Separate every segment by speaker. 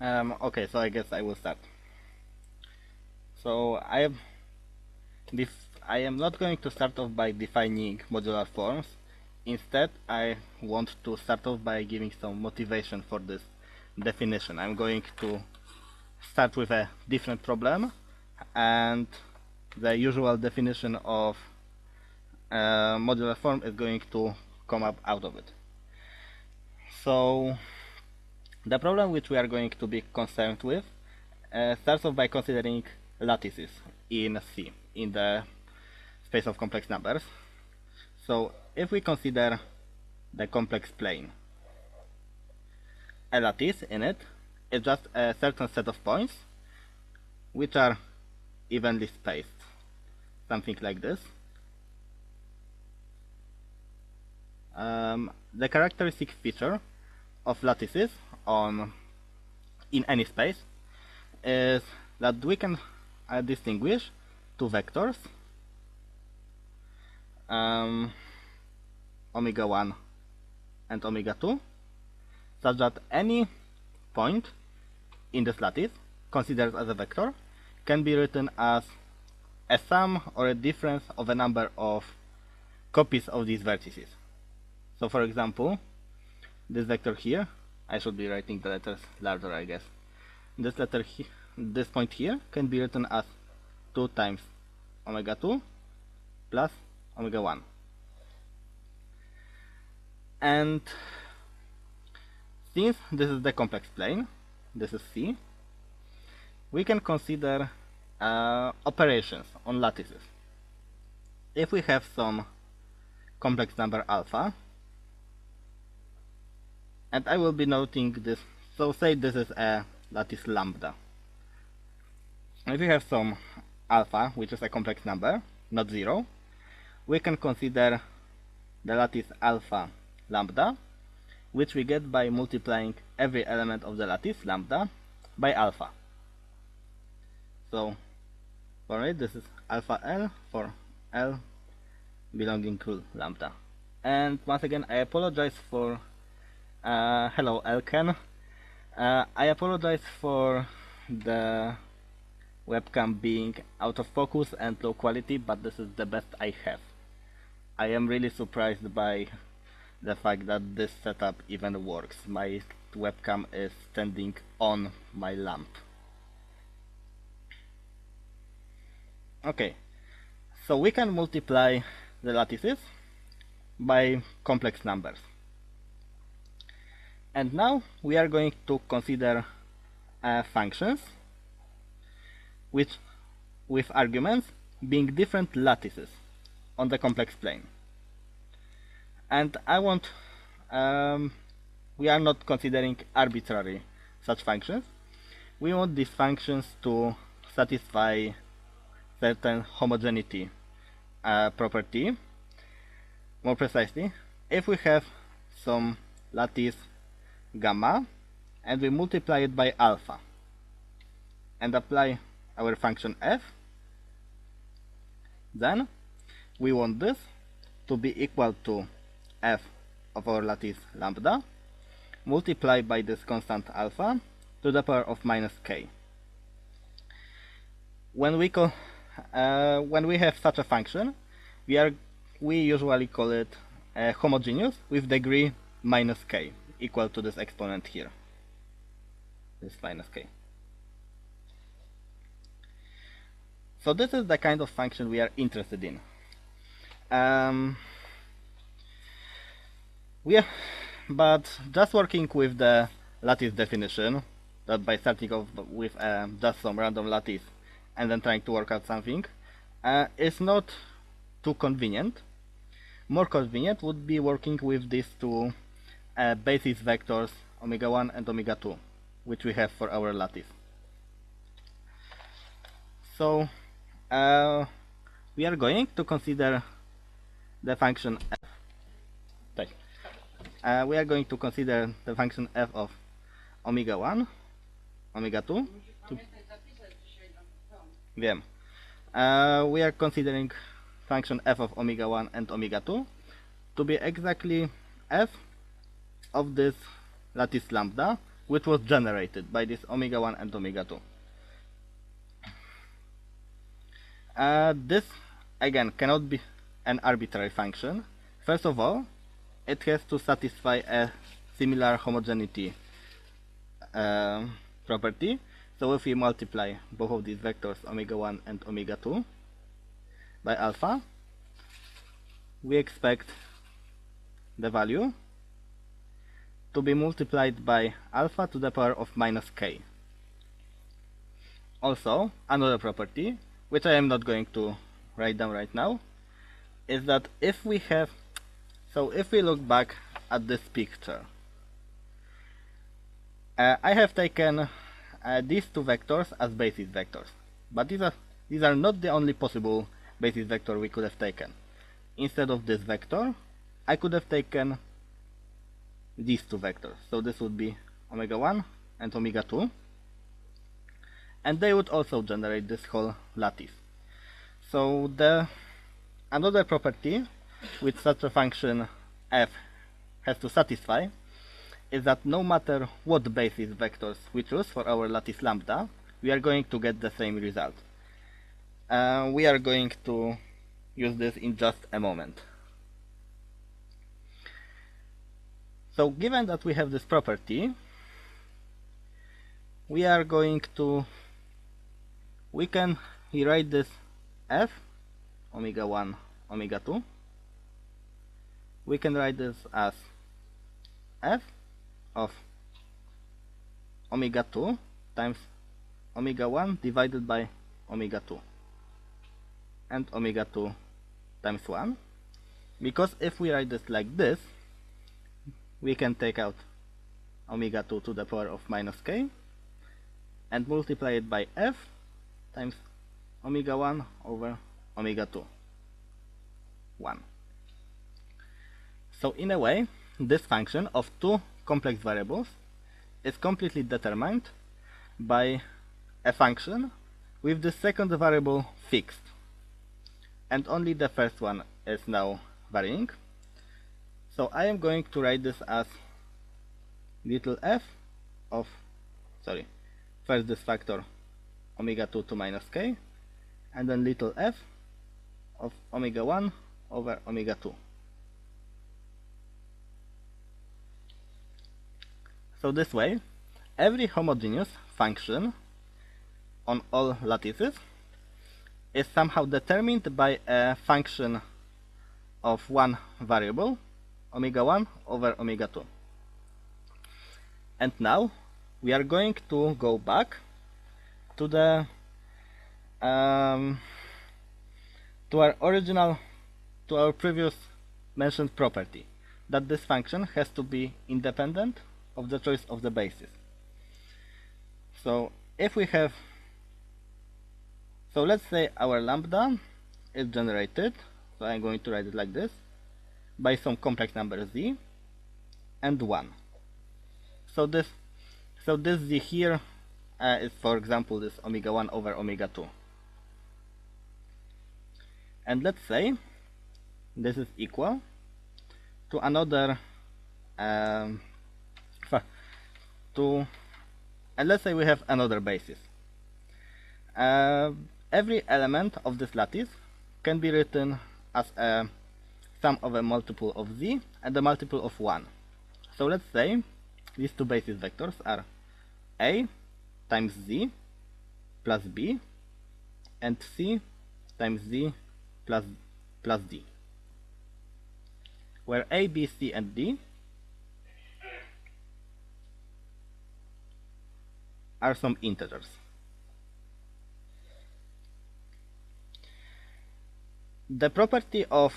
Speaker 1: Okay, so I guess I will start. So I am not going to start off by defining modular forms. Instead, I want to start off by giving some motivation for this definition. I'm going to start with a different problem, and the usual definition of modular form is going to come up out of it. So the problem which we are going to be concerned with starts off by considering lattices in C, in the space of complex numbers. So if we consider the complex plane, a lattice in it is just a certain set of points which are evenly spaced, something like this. The characteristic feature of lattices in any space is that we can distinguish two vectors, omega 1 and omega 2, such that any point in this lattice considered as a vector can be written as a sum or a difference of a number of copies of these vertices. So for example, this vector here, I should be writing the letters larger, I guess. This point here can be written as 2 times omega 2 plus omega 1. And since this is the complex plane, this is C, we can consider operations on lattices. If we have some complex number alpha, and I will be noting this, so say this is a lattice lambda. If we have some alpha, which is a complex number, not 0, we can consider the lattice alpha lambda, which we get by multiplying every element of the lattice lambda by alpha. So for it, this is alpha L for L belonging to lambda. And once again, I apologize for hello Elken. I apologize for the webcam being out of focus and low quality, but this is the best I have. I am really surprised by the fact that this setup even works. My webcam is standing on my lamp. Okay, so we can multiply the lattices by complex numbers. And now we are going to consider functions with arguments being different lattices on the complex plane. And I want, we are not considering arbitrary such functions. We want these functions to satisfy certain homogeneity property. More precisely, if we have some lattice gamma and we multiply it by alpha and apply our function f, then we want this to be equal to f of our lattice lambda multiplied by this constant alpha to the power of minus k. When we have such a function, we usually call it homogeneous with degree minus k, equal to this exponent here, this minus k. So this is the kind of function we are interested in. But just working with the lattice definition, that by starting off with just some random lattice and then trying to work out something, is not too convenient. More convenient would be working with these two basis vectors, omega 1 and omega 2, which we have for our lattice. So we are going to consider the function f. We are going to consider the function f of omega 1, omega 2. Wiem. We are considering function f of omega 1 and omega 2 to be exactly f of this lattice lambda which was generated by this omega 1 and omega 2. This again cannot be an arbitrary function. First of all, it has to satisfy a similar homogeneity property. So if we multiply both of these vectors, omega 1 and omega 2, by alpha, we expect the value to be multiplied by alpha to the power of minus k. Also, another property, which I am not going to write down right now, is that if we look back at this picture, I have taken these two vectors as basis vectors, but these are not the only possible basis vector we could have taken. Instead of this vector, I could have taken these two vectors. So this would be omega 1 and omega 2, and they would also generate this whole lattice. So another property which such a function f has to satisfy is that no matter what basis vectors we choose for our lattice lambda, we are going to get the same result. We are going to use this in just a moment. So given that we have this property, we can rewrite this f omega 1 omega 2. We can write this as f of omega 2 times omega 1 divided by omega 2 and omega 2 times 1, because if we write this like this, we can take out omega 2 to the power of minus k and multiply it by f times omega 1 over omega 2, 1. So in a way, this function of two complex variables is completely determined by a function with the second variable fixed, and only the first one is now varying. So I am going to write this as little f of, first this factor omega 2 to minus k, and then little f of omega 1 over omega 2. So this way, every homogeneous function on all lattices is somehow determined by a function of one variable, omega 1 over omega 2. And now we are going to go back to the to our previous mentioned property, that this function has to be independent of the choice of the basis. So if we have, so let's say our lambda is generated, so I'm going to write it like this, by some complex number z and 1. So this z here is, for example, this omega 1 over omega 2. And let's say this is equal to another and let's say we have another basis. Every element of this lattice can be written as a sum of a multiple of z and a multiple of 1. So let's say these two basis vectors are a times z plus b and c times z plus d, where a, b, c and d are some integers. The property of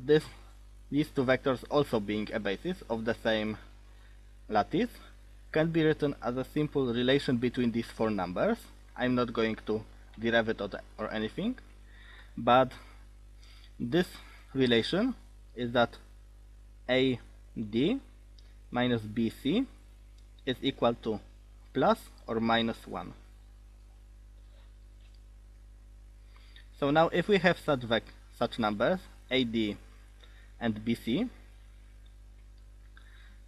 Speaker 1: these two vectors also being a basis of the same lattice can be written as a simple relation between these four numbers. I'm not going to derive it or anything, but this relation is that AD minus BC is equal to plus or minus 1. So now if we have such numbers AD and BC,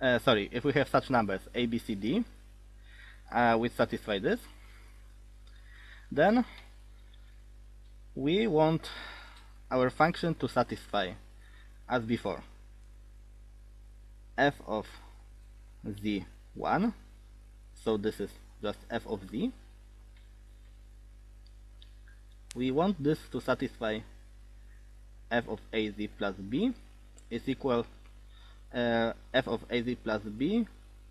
Speaker 1: if we have such numbers a, b, c, d, which satisfy this, then we want our function to satisfy, as before, f of z1, so this is just f of z. We want this to satisfy f of az plus b is equal f of az plus b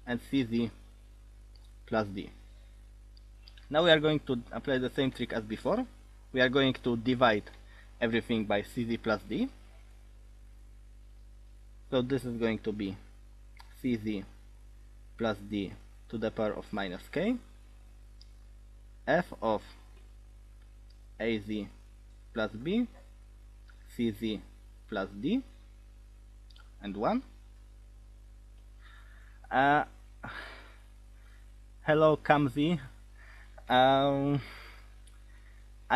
Speaker 1: and cz plus d. Now we are going to apply the same trick as before. We are going to divide everything by cz plus d. So this is going to be cz plus d to the power of minus k, f of az plus b, cz plus d, and 1. Hello Kamzi. I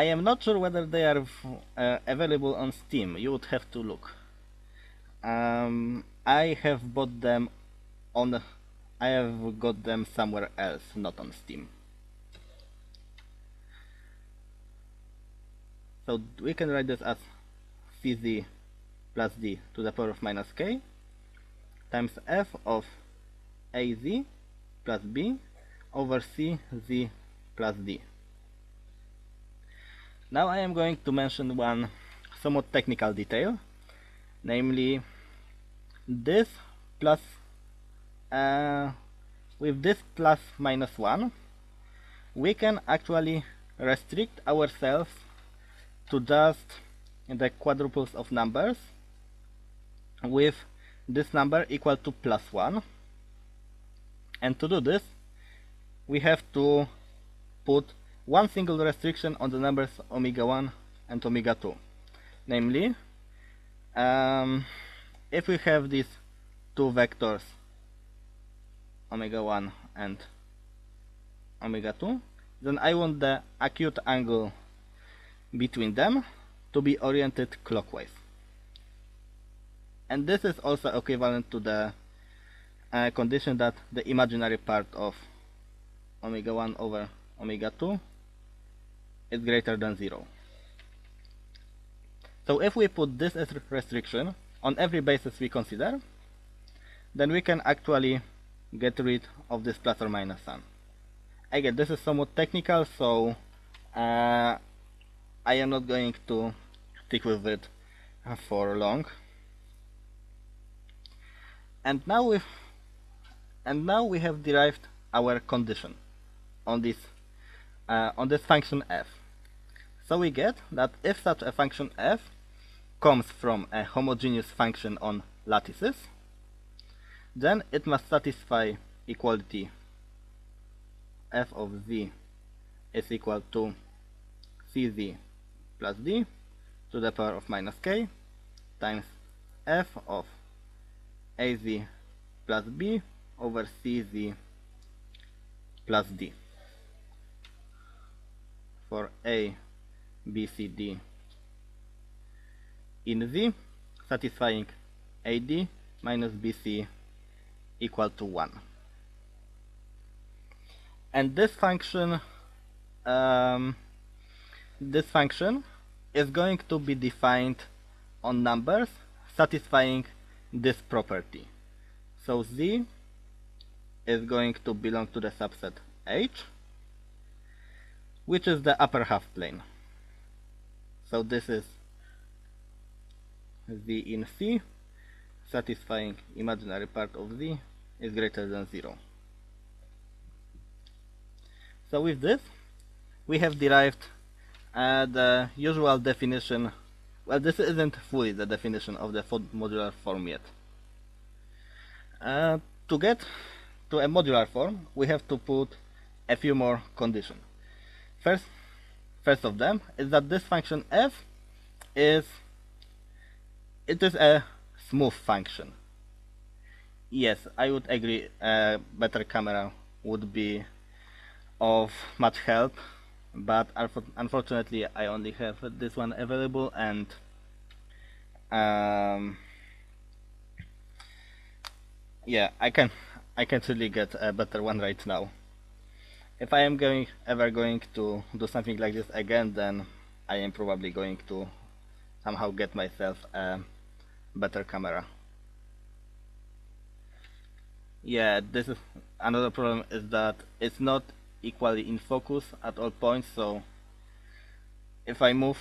Speaker 1: am not sure whether they are available on Steam. You would have to look. I have bought them on. I have got them somewhere else, not on Steam. So we can write this as cz plus d to the power of minus k times f of az plus b over cz plus d. Now I am going to mention one somewhat technical detail, namely this plus with this plus minus 1 we can actually restrict ourselves to just the quadruples of numbers with this number equal to plus 1, and to do this we have to put one single restriction on the numbers omega 1 and omega 2. Namely, if we have these two vectors omega 1 and omega 2, then I want the acute angle between them to be oriented clockwise. And this is also equivalent to the condition that the imaginary part of omega 1 over omega 2 is greater than 0. So if we put this as restriction on every basis we consider, then we can actually get rid of this plus or minus sign. Again, this is somewhat technical, so I am not going to stick with it for long. And now we have derived our condition on this function f. So we get that if such a function f comes from a homogeneous function on lattices, then it must satisfy equality f of z is equal to cz plus d to the power of minus k times f of az plus b over cz plus d for a, b, c, d in z satisfying ad minus bc equal to 1. And this function is going to be defined on numbers satisfying this property. So z is going to belong to the subset H, which is the upper half plane. So this is z in C satisfying imaginary part of z is greater than 0. So with this we have derived the usual definition. Well, this isn't fully the definition of the modular form yet. To get to a modular form we have to put a few more conditions. First of them is that this function f is a smooth function. Yes, I would agree, a better camera would be of much help, but unfortunately I only have this one available, and Yeah, I can't really get a better one right now. If I am ever going to do something like this again, then I am probably going to somehow get myself a better camera. Yeah, this is another problem, is that it's not equally in focus at all points. So if I move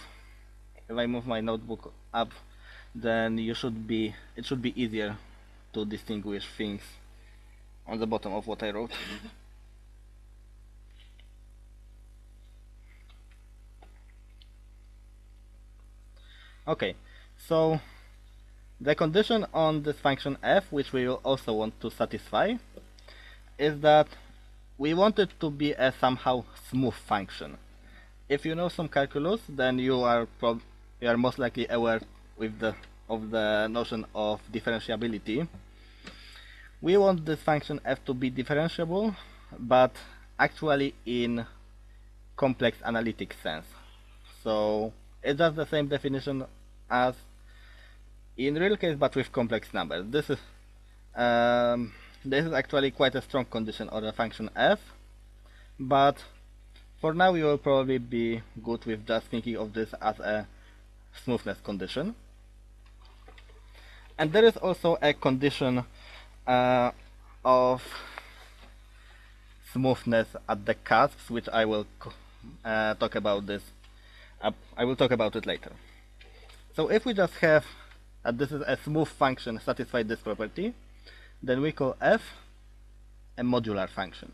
Speaker 1: my notebook up, then it should be easier to distinguish things on the bottom of what I wrote. Okay, so the condition on this function f, which we will also want to satisfy, is that we want it to be a somehow smooth function. If you know some calculus, then you are most likely aware of the notion of differentiability. We want this function f to be differentiable, but actually in complex analytic sense. So it's just the same definition as in real case, but with complex numbers. This is actually quite a strong condition on the function f, but for now we will probably be good with just thinking of this as a smoothness condition. And there is also a condition of smoothness at the cusps, which I will talk about this. I will talk about it later. So if we just have this is a smooth function satisfy this property, then we call f a modular function.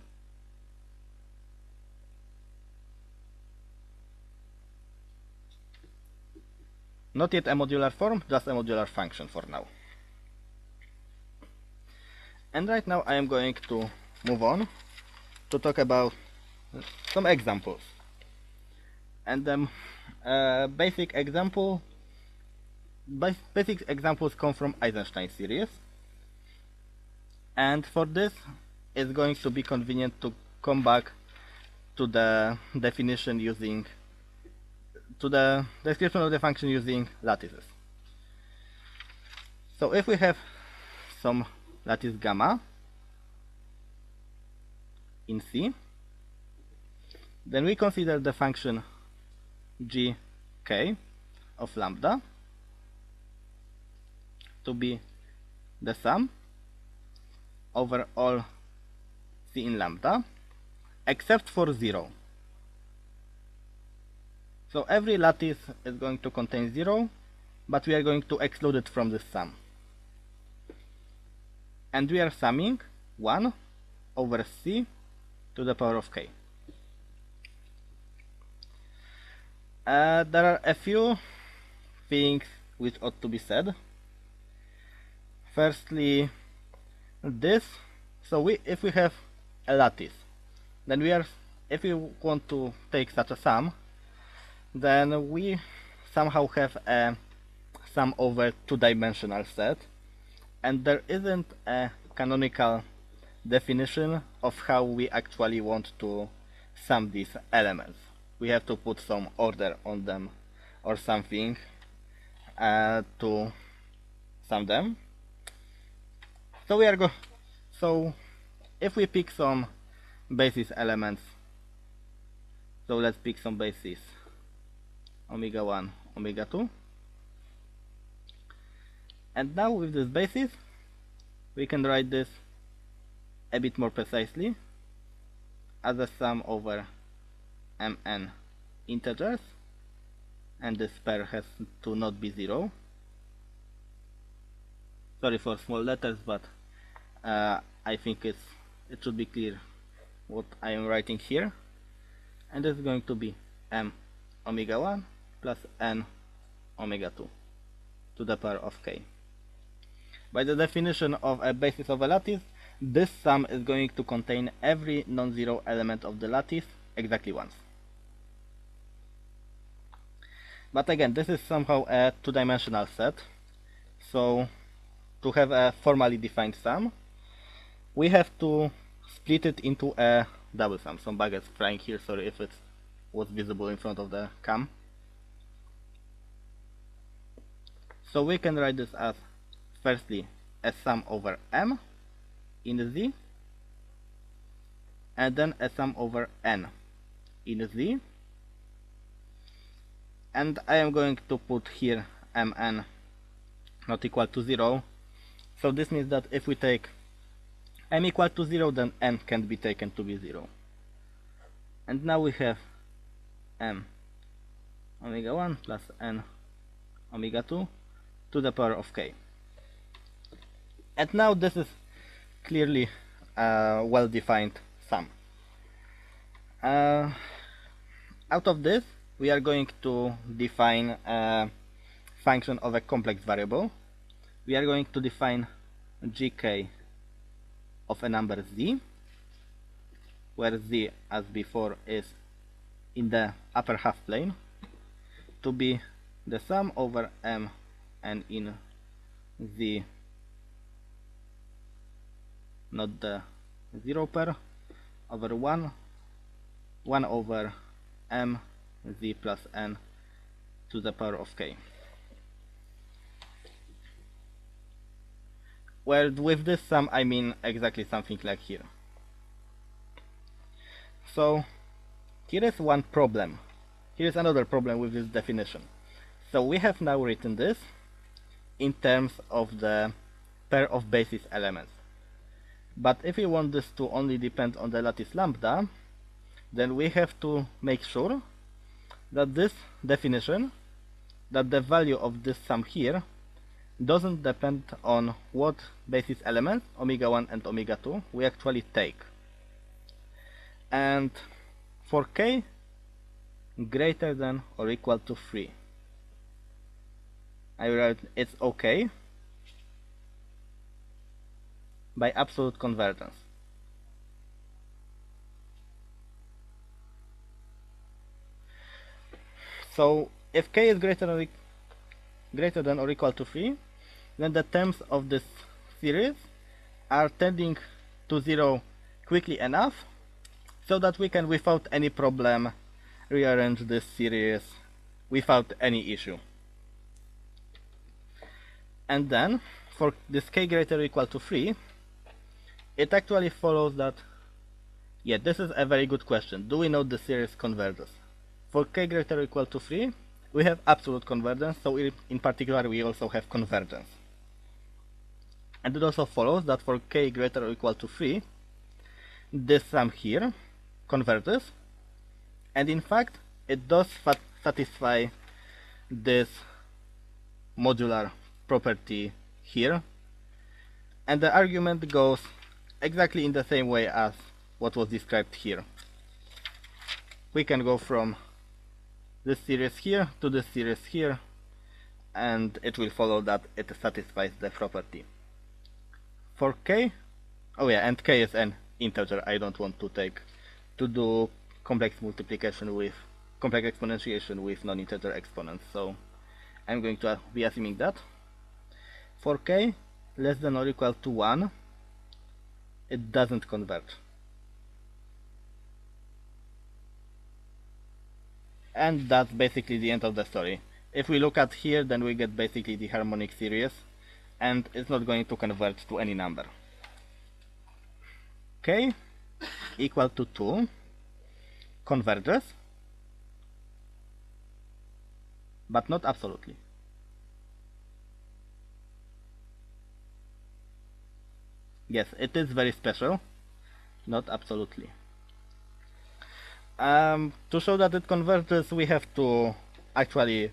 Speaker 1: Not yet a modular form, just a modular function for now. And right now I am going to move on to talk about some examples. And basic examples come from Eisenstein series. And for this, it's going to be convenient to come back to the definition to the description of the function using lattices. So if we have some lattice gamma in C, then we consider the function gk of lambda to be the sum over all C in lambda except for 0. So every lattice is going to contain 0, but we are going to exclude it from this sum. And we are summing 1 over C to the power of k. There are a few things which ought to be said. Firstly, this. So if we have a lattice, then if we want to take such a sum, then we somehow have a sum over two-dimensional set, and there isn't a canonical definition of how we actually want to sum these elements. We have to put some order on them or something to sum them. So if we pick some basis elements, so let's pick some basis omega 1, omega 2, and now with this basis we can write this a bit more precisely as a sum over mn integers, and this pair has to not be 0. Sorry for small letters, but I think it should be clear what I am writing here, and this is going to be m omega 1 plus n omega 2 to the power of k. By the definition of a basis of a lattice, this sum is going to contain every non-zero element of the lattice exactly once. But again, this is somehow a two-dimensional set, so to have a formally defined sum, we have to split it into a double sum. Some buggers flying here, sorry if it was visible in front of the cam. So we can write this as firstly a sum over m, in Z, and then a sum over n in Z, and I am going to put here mn not equal to 0. So this means that if we take m equal to 0, then n can be taken to be 0. And now we have m omega 1 plus n omega 2 to the power of k. And now this is clearly a well-defined sum. Out of this, we are going to define a function of a complex variable. We are going to define gk of a number z, where z, as before, is in the upper half plane, to be the sum over m and in z, not the 0 pair, over 1 over m z plus n to the power of k. Well, with this sum I mean exactly something like here. So here is one problem. Here is another problem with this definition. So we have now written this in terms of the pair of basis elements. But if we want this to only depend on the lattice lambda, then we have to make sure that this definition, that the value of this sum here, doesn't depend on what basis elements, omega 1 and omega 2, we actually take. And for k greater than or equal to 3, I write it's okay by absolute convergence. So if k is greater than or equal to 3, then the terms of this series are tending to 0 quickly enough so that we can, without any problem, rearrange this series without any issue. And then for this k greater or equal to 3, it actually follows that, yeah, this is a very good question. Do we know the series converges? For k greater or equal to 3, we have absolute convergence, so in particular we also have convergence. And it also follows that for k greater or equal to 3, this sum here converges, and in fact it does satisfy this modular property here, and the argument goes exactly in the same way as what was described here. We can go from this series here to this series here, and it will follow that it satisfies the property. For k, oh yeah, and k is an integer. I don't want to do complex multiplication with complex exponentiation with non-integer exponents, so I'm going to be assuming that. For k less than or equal to 1, it doesn't converge. And that's basically the end of the story. If we look at here, then we get basically the harmonic series, and it's not going to converge to any number. K equal to 2 converges, but not absolutely. Yes, it is very special, not absolutely. To show that it converges, we have to actually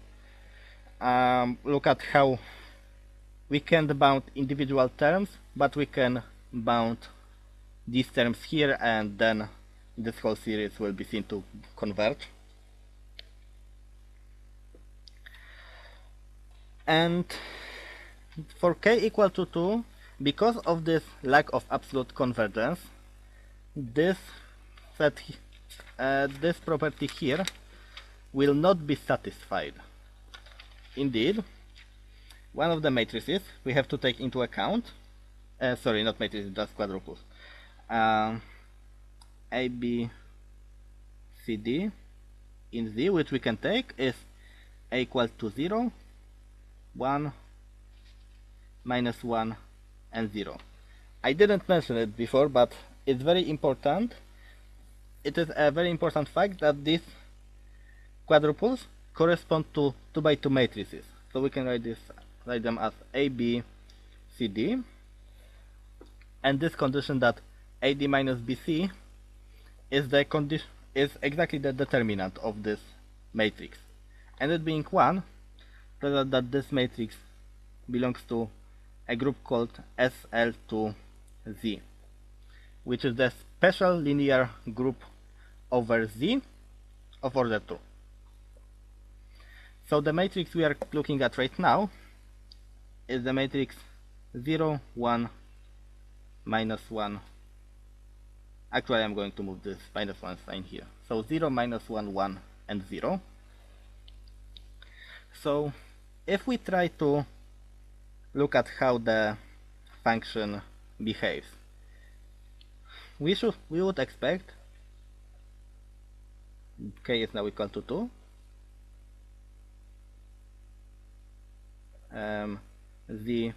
Speaker 1: look at how we can't bound individual terms, but we can bound these terms here, and then this whole series will be seen to converge. And for k equal to 2, because of this lack of absolute convergence, this property here will not be satisfied. Indeed, one of the matrices we have to take into account, sorry, not matrices, just quadruples, A, B, C, D in Z, which we can take, is A equals to 0, 1, -1, and 0. I didn't mention it before, but it's very important. It is a very important fact that these quadruples correspond to 2 by 2 matrices. So we can write them as A, B, C, D. And this condition that AD minus BC is exactly the determinant of this matrix. And it being 1, tells that this matrix belongs to a group called SL2Z, which is the special linear group over Z of order 2. So the matrix we are looking at right now is the matrix 0, 1, minus 1. Actually, I'm going to move this minus 1 sign here. So 0, minus 1, 1, and 0. So if we try to look at how the function behaves, we would expect k is now equal to 2. Z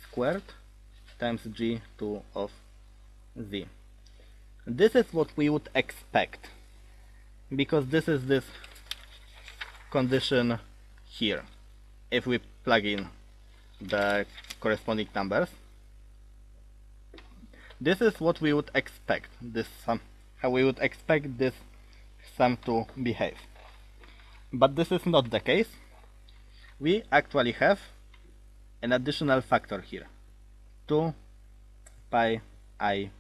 Speaker 1: squared times G2 of Z. This is what we would expect, because this is this condition here. If we plug in the corresponding numbers, this is what we would expect, this sum, how we would expect this sum to behave. But this is not the case. We actually have an additional factor here, 2 pi I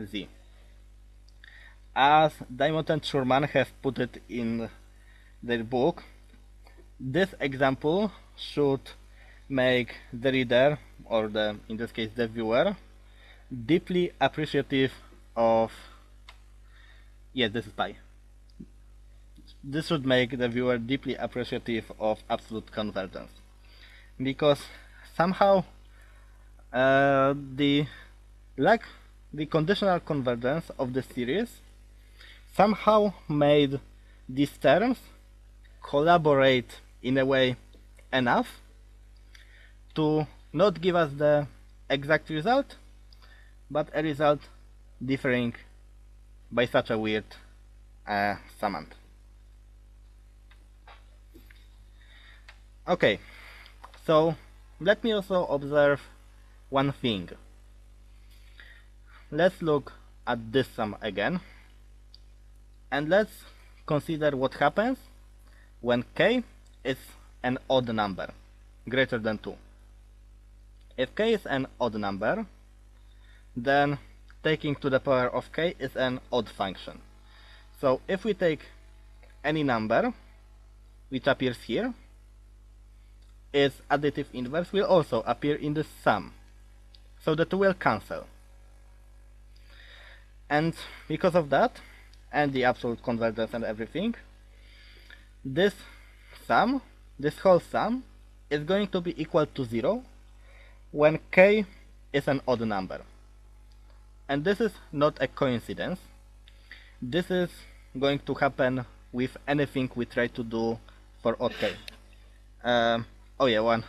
Speaker 1: Z. As Diamond and Schurman have put it in their book, this example should make the reader, or in this case the viewer, deeply appreciative of, yes, this is pi. This should make the viewer deeply appreciative of absolute convergence, because somehow the conditional convergence of the series somehow made these terms collaborate in a way enough to not give us the exact result, but a result differing by such a weird summand. Okay, so let me also observe one thing. Let's look at this sum again, and let's consider what happens when k is an odd number, greater than 2. If k is an odd number, then taking to the power of k is an odd function. So if we take any number which appears here, its additive inverse will also appear in the sum. So the two will cancel. And because of that, and the absolute convergence and everything, this sum, this whole sum, is going to be equal to 0 when k is an odd number. And this is not a coincidence. This is going to happen with anything we try to do for odd k. Oh yeah, one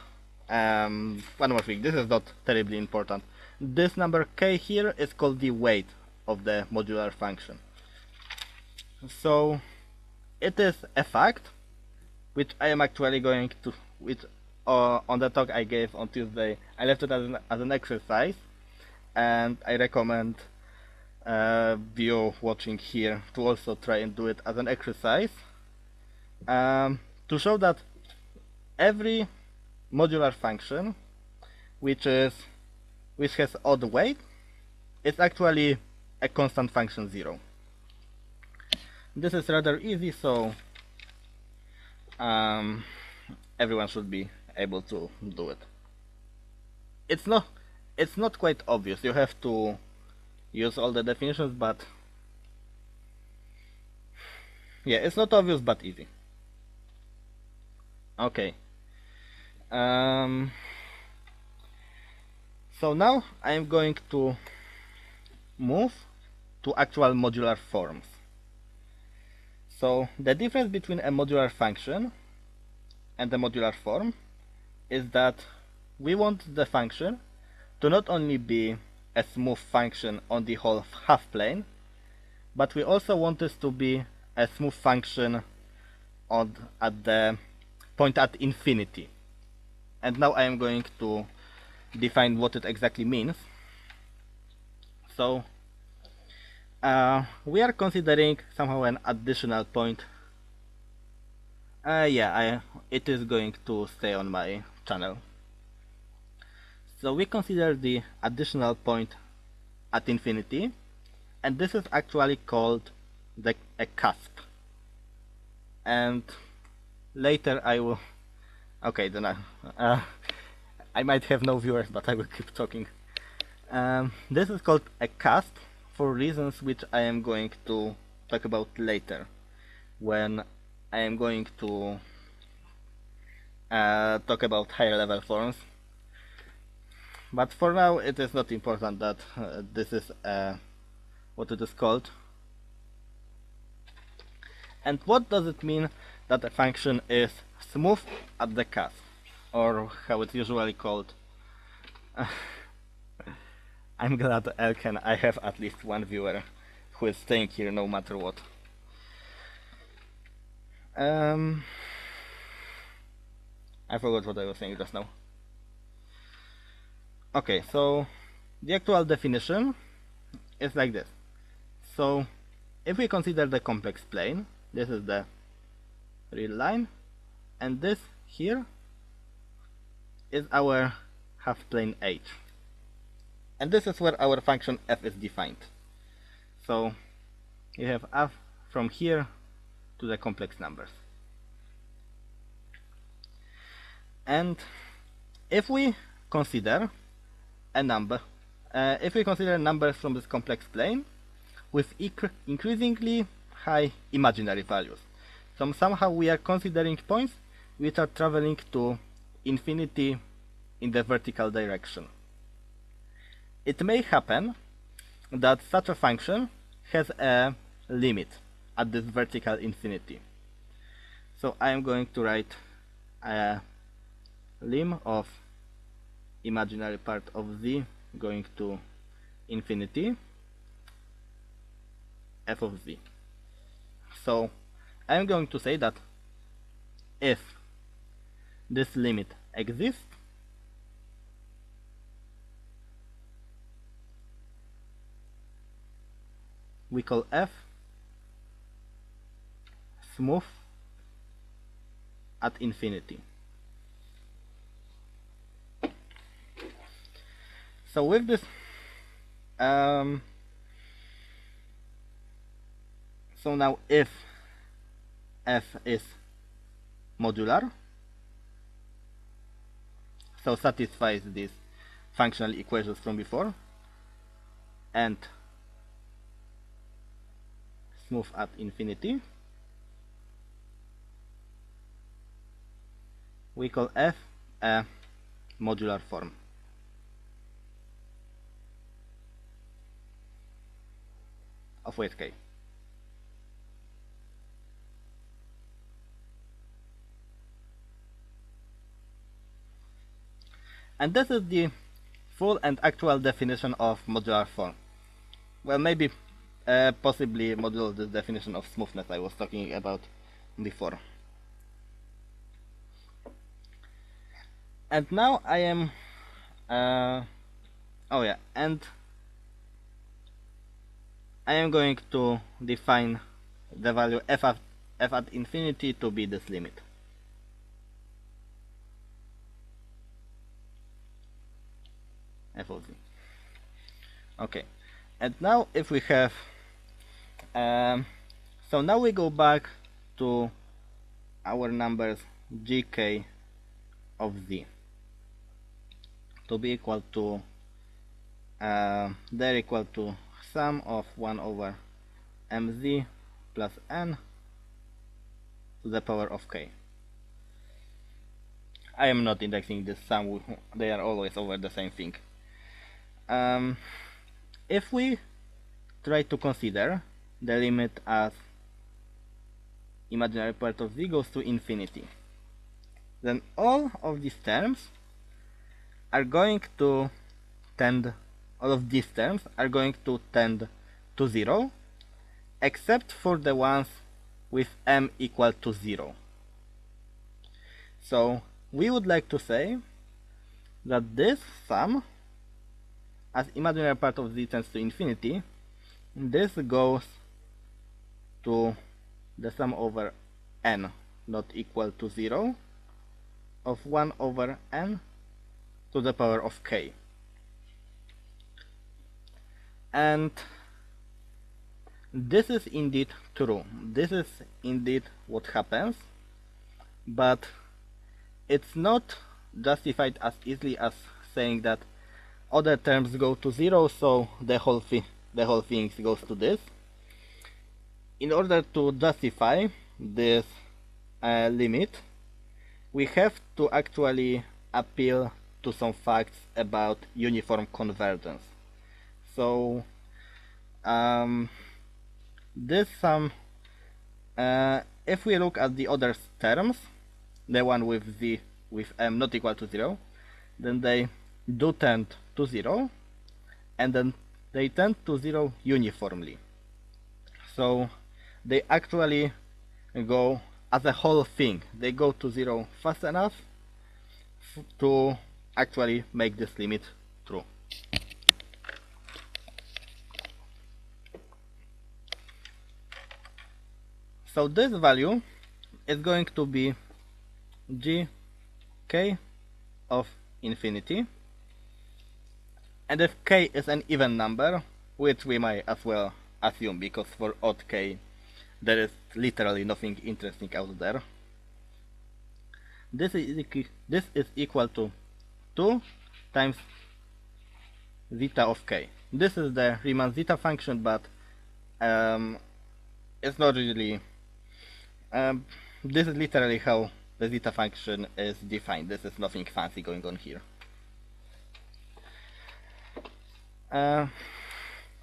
Speaker 1: more thing. This is not terribly important. This number k here is called the weight of the modular function. So it is a fact which I am actually going to, on the talk I gave on Tuesday, I left it as an exercise, and I recommend you watching here to also try and do it as an exercise, to show that every modular function which has odd weight is actually a constant function 0. This is rather easy, so everyone should be able to do it. It's not quite obvious. You have to use all the definitions, but yeah, it's not obvious but easy. Okay. So now I am going to move to actual modular forms. So the difference between a modular function and a modular form is that we want the function to not only be a smooth function on the whole half plane, but we also want this to be a smooth function at the point at infinity. And now I am going to define what it exactly means. So we are considering somehow an additional point. It is going to stay on my channel. So we consider the additional point at infinity, and this is actually called a cusp. And later I will... Okay, then I might have no viewers, but I will keep talking. This is called a cusp for reasons which I am going to talk about later, when I am going to talk about higher level forms. But for now it is not important that this is what it is called. And what does it mean that a function is smooth at the cusp, or how it's usually called? I'm glad, Elken, I have at least one viewer who is staying here no matter what. I forgot what I was saying just now. Okay, so the actual definition is like this. So if we consider the complex plane, this is the real line, and this here is our half plane H. And this is where our function f is defined. So you have f from here to the complex numbers. And if we consider a number, numbers from this complex plane with increasingly high imaginary values, so somehow we are considering points which are traveling to infinity in the vertical direction. It may happen that such a function has a limit at this vertical infinity. So I am going to write a lim of imaginary part of z going to infinity f of z. So I am going to say that if this limit exists, we call f smooth at infinity. So with this, so now if f is modular, so satisfies these functional equations from before, and smooth at infinity, we call f a modular form. Of weight k. And this is the full and actual definition of modular form. Well, maybe possibly modulo this definition of smoothness I was talking about before. And now I am and I am going to define the value f at infinity to be this limit. F of z. Okay, and now if we have so now we go back to our numbers gk of z to be equal to they're equal to sum of 1 over mz plus n to the power of k. I am not indexing this sum, they are always over the same thing. If we try to consider the limit as imaginary part of z goes to infinity, then all of these terms are going to tend, all of these terms are going to tend to 0, except for the ones with m equal to 0. So we would like to say that this sum, as imaginary part of z tends to infinity, this goes to the sum over n not equal to 0 of 1 over n to the power of k. And this is indeed true. This is indeed what happens, but it's not justified as easily as saying that other terms go to 0, so the whole thing goes to this. In order to justify this limit, we have to actually appeal to some facts about uniform convergence. So this sum, if we look at the other terms, the one with z with m not equal to 0, then they do tend to 0, and then they tend to 0 uniformly. So they actually go as a whole thing, they go to 0 fast enough to actually make this limit true. So this value is going to be gk of infinity, and if k is an even number, which we might as well assume, because for odd k there is literally nothing interesting out there, this is equal to 2 times zeta of k. This is the Riemann zeta function, but it's not really this is literally how the zeta function is defined. This is nothing fancy going on here.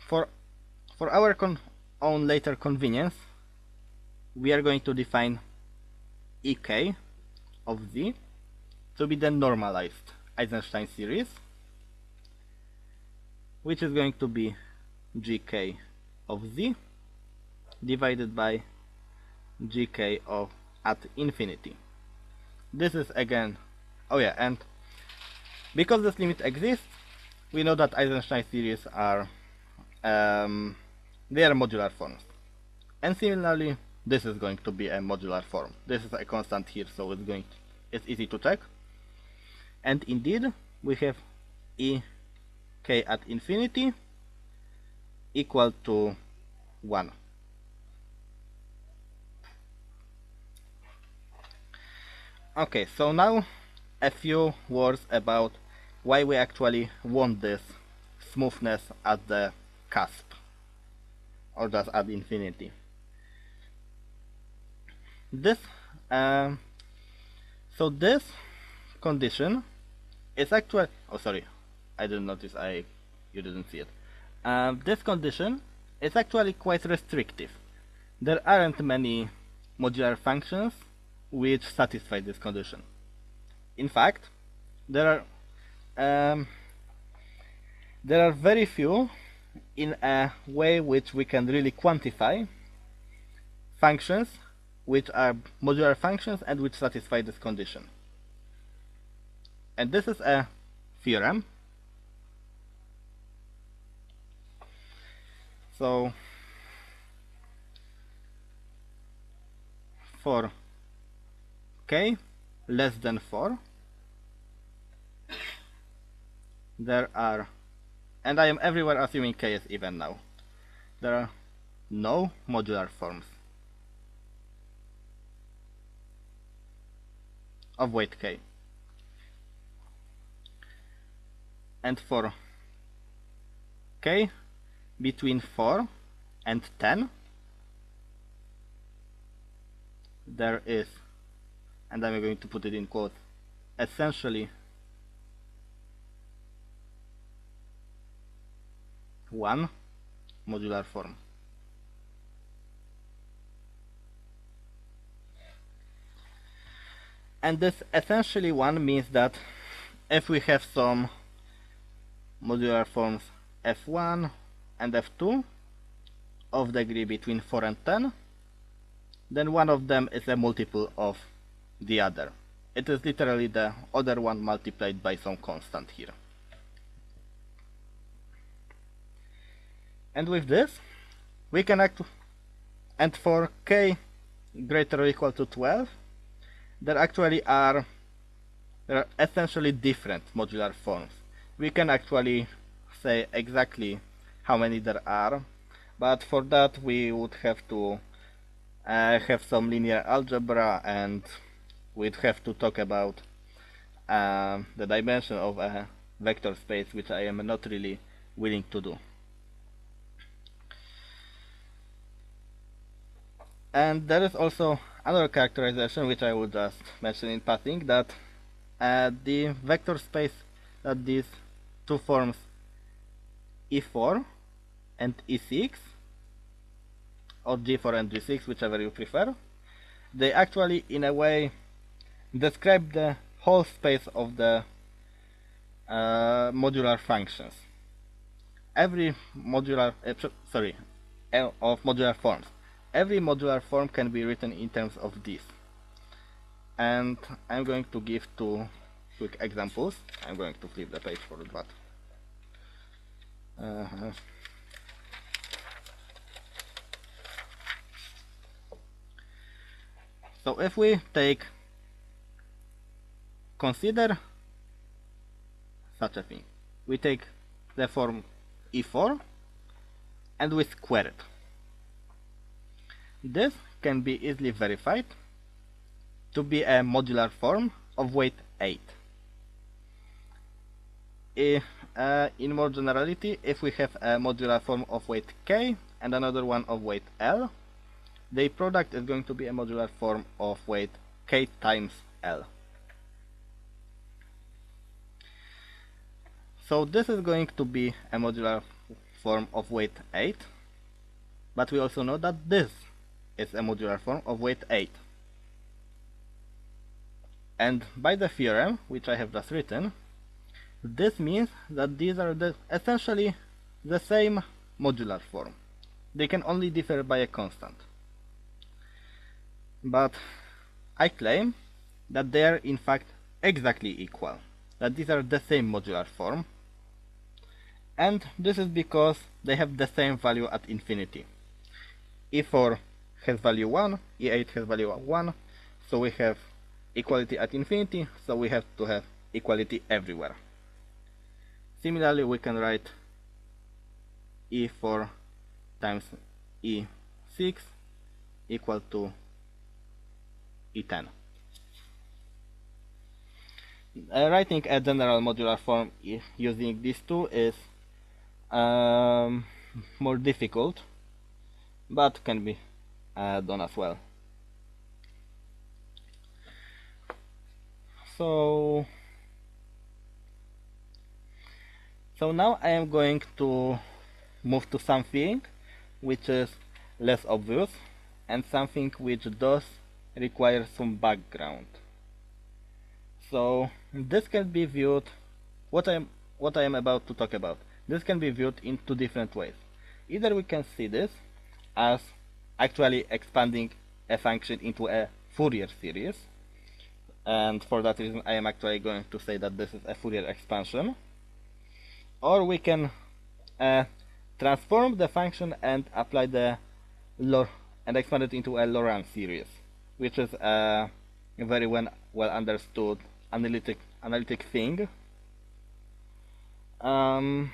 Speaker 1: For our own later convenience, we are going to define ek of z to be the normalized Eisenstein series, which is going to be gk of z divided by gk of at infinity. This is again, oh yeah, and because this limit exists, we know that Eisenstein series are they are modular forms, and similarly this is going to be a modular form. This is a constant here, so it's easy to check. And indeed we have ek at infinity equal to 1. Okay, so now a few words about why we actually want this smoothness at the cusp, or just at infinity. This so this condition is actually, oh sorry, I didn't notice, you didn't see it. This condition is actually quite restrictive. There aren't many modular functions which satisfy this condition. In fact, there are very few in a way which we can really quantify functions which are modular functions and which satisfy this condition. And this is a theorem. So for k less than 4, there are, and I am everywhere assuming k is even now, there are no modular forms of weight k. And for k between 4 and 10, there is, and I'm going to put it in quotes, essentially one modular form. And this essentially one means that if we have some modular forms f1 and f2 of degree between 4 and 10, then one of them is a multiple of the other. It is literally the other one multiplied by some constant here. And with this, we can and for k greater or equal to 12, there are essentially different modular forms. We can actually say exactly how many there are, but for that we would have to have some linear algebra, and we'd have to talk about the dimension of a vector space, which I am not really willing to do. And there is also another characterization which I would just mention in passing, that the vector space that these two forms E4 and E6, or G4 and G6, whichever you prefer, they actually in a way describe the whole space of the modular functions. Every modular of modular forms. Every modular form can be written in terms of this. And I'm going to give two quick examples. I'm going to flip the page for that. So if we consider such a thing. We take the form E4 and we square it. This can be easily verified to be a modular form of weight 8. In more generality, if we have a modular form of weight k and another one of weight l, the product is going to be a modular form of weight k times l. So this is going to be a modular form of weight 8, but we also know that this is a modular form of weight 8. And by the theorem, which I have just written, this means that these are essentially the same modular form. They can only differ by a constant. But I claim that they are in fact exactly equal, that these are the same modular form, and this is because they have the same value at infinity. E4 has value 1, E8 has value 1, so we have equality at infinity, so we have to have equality everywhere. Similarly, we can write E4 times E6 equal to E10. Writing a general modular form using these two is more difficult, but can be done as well. So now I am going to move to something which is less obvious and something which does require some background. So this can be viewed, what I am about to talk about, this can be viewed in two different ways. Either we can see this as actually expanding a function into a Fourier series, and for that reason I am actually going to say that this is a Fourier expansion. Or we can transform the function and apply and expand it into a Laurent series, which is a very well understood analytic thing. But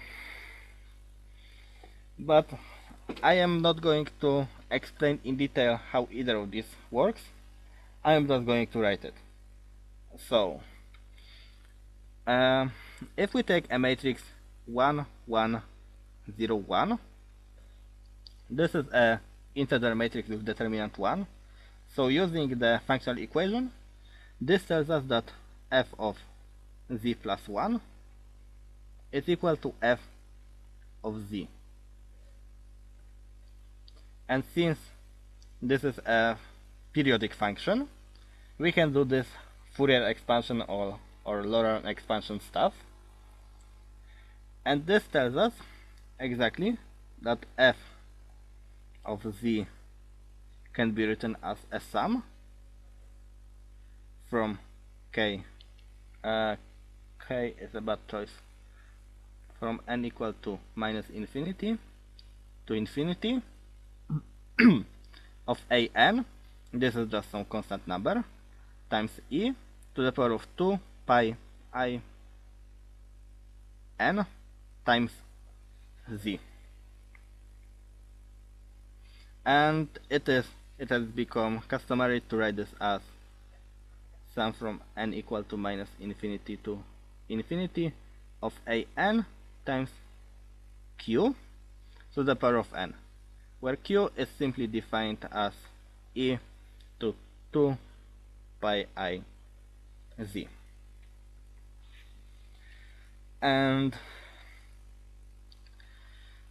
Speaker 1: I am not going to explain in detail how either of these works. I am just going to write it. So if we take a matrix 1, 1, 0, 1, this is a integer matrix with determinant 1. So using the functional equation, this tells us that f of z plus 1 is equal to f of z. And since this is a periodic function, we can do this Fourier expansion or Laurent expansion stuff. And this tells us exactly that f of z can be written as a sum from k. K is a bad choice. From n equal to minus infinity to infinity of an, this is just some constant number, times e to the power of 2 pi I n times z. And it has become customary to write this as sum from n equal to minus infinity to infinity of an times q to the power of n, where q is simply defined as e to 2 pi I z. And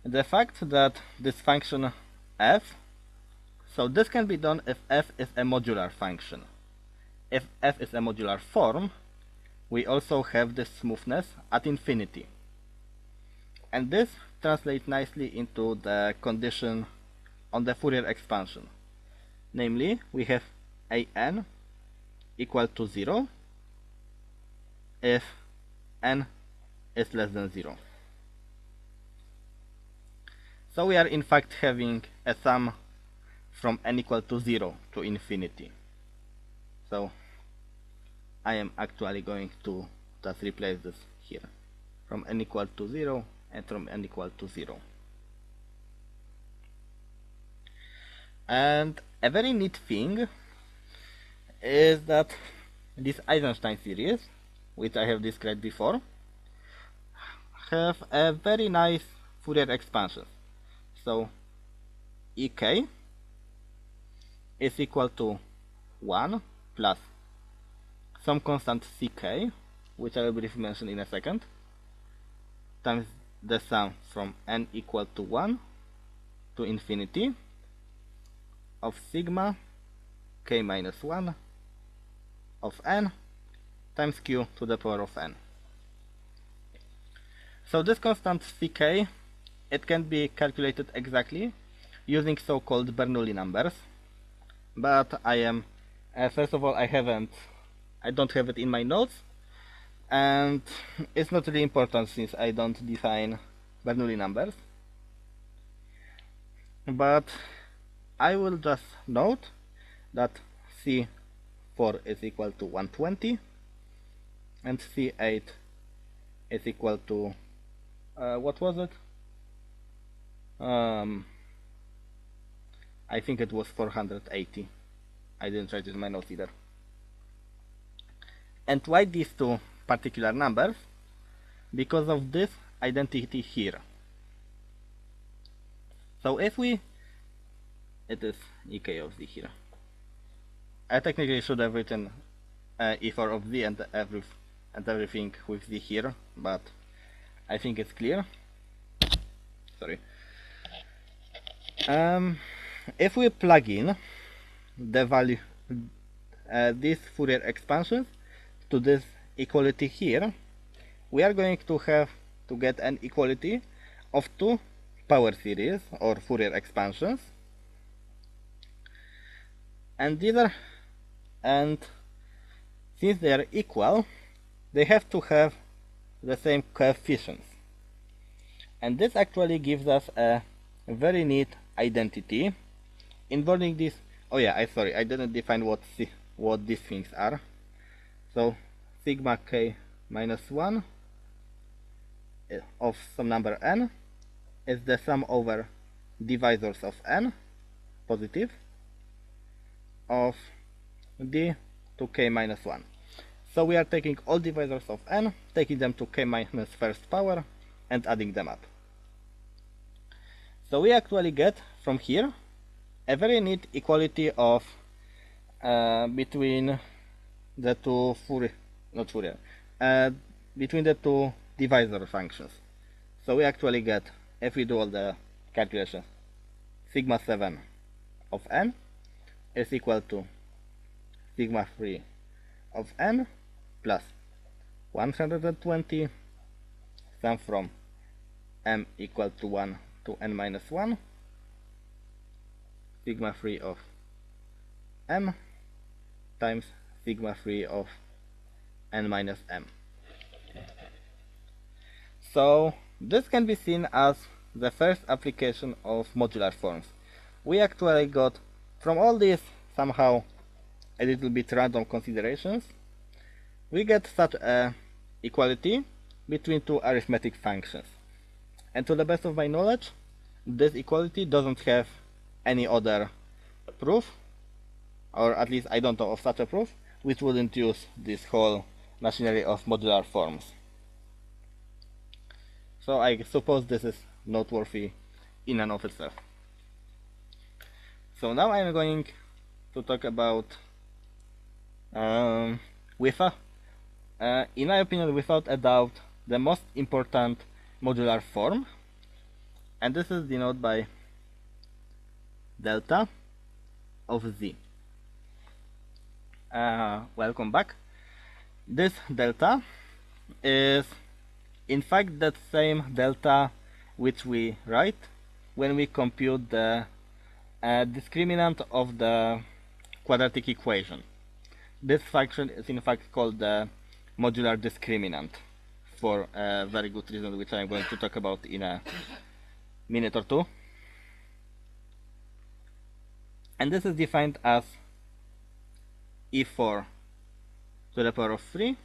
Speaker 1: the fact that this function f, so this can be done if f is a modular function. If f is a modular form, we also have this smoothness at infinity. And this translates nicely into the condition on the Fourier expansion. Namely, we have an equal to 0 if n is less than 0. So we are in fact having a sum from n equal to 0 to infinity. So I am actually going to just replace this here, from n equal to 0 and from n equal to 0. And a very neat thing is that this Eisenstein series, which I have described before, have a very nice Fourier expansion. So ek is equal to 1 plus some constant ck, which I will briefly mention in a second, times the sum from n equal to 1 to infinity of sigma k minus 1 of n times q to the power of n. So this constant ck, it can be calculated exactly using so-called Bernoulli numbers, but I am first of all I don't have it in my notes, and it's not really important since I don't define Bernoulli numbers. But I will just note that C4 is equal to 120 and C8 is equal to what was it? I think it was 480. I didn't write it in my notes either. And why these two particular numbers? Because of this identity here. So if it is ek of z here. I technically should have written e4 of z and everything with z here, but I think it's clear. Sorry. If we plug in the value, these Fourier expansions to this equality here, we are going to have to get an equality of two power series or Fourier expansions, and since they are equal, they have to have the same coefficients, and this actually gives us a very neat identity involving this. Oh yeah, I didn't define what these things are. So sigma k minus 1 of some number n is the sum over divisors of n, positive, of d to k minus 1. So we are taking all divisors of n, taking them to k minus first power and adding them up. So we actually get from here a very neat equality of between the two between the two divisor functions. So we actually get, if we do all the calculations, sigma 7 of n is equal to sigma 3 of n plus 120 sum from m equal to 1 to n minus 1, sigma 3 of m times sigma 3 of n minus m. So this can be seen as the first application of modular forms. We actually got from all these somehow a little bit random considerations, we get such a equality between two arithmetic functions. And to the best of my knowledge, this equality doesn't have any other proof, or at least I don't know of such a proof, which wouldn't use this whole machinery of modular forms. So I suppose this is noteworthy in and of itself. So now I'm going to talk about, in my opinion, without a doubt, the most important modular form, and this is denoted by delta of z. Welcome back. This delta is in fact that same delta which we write when we compute the discriminant of the quadratic equation. This function is in fact called the modular discriminant for a very good reason, which I'm going to talk about in a minute or two. And this is defined as e4 to the power of 3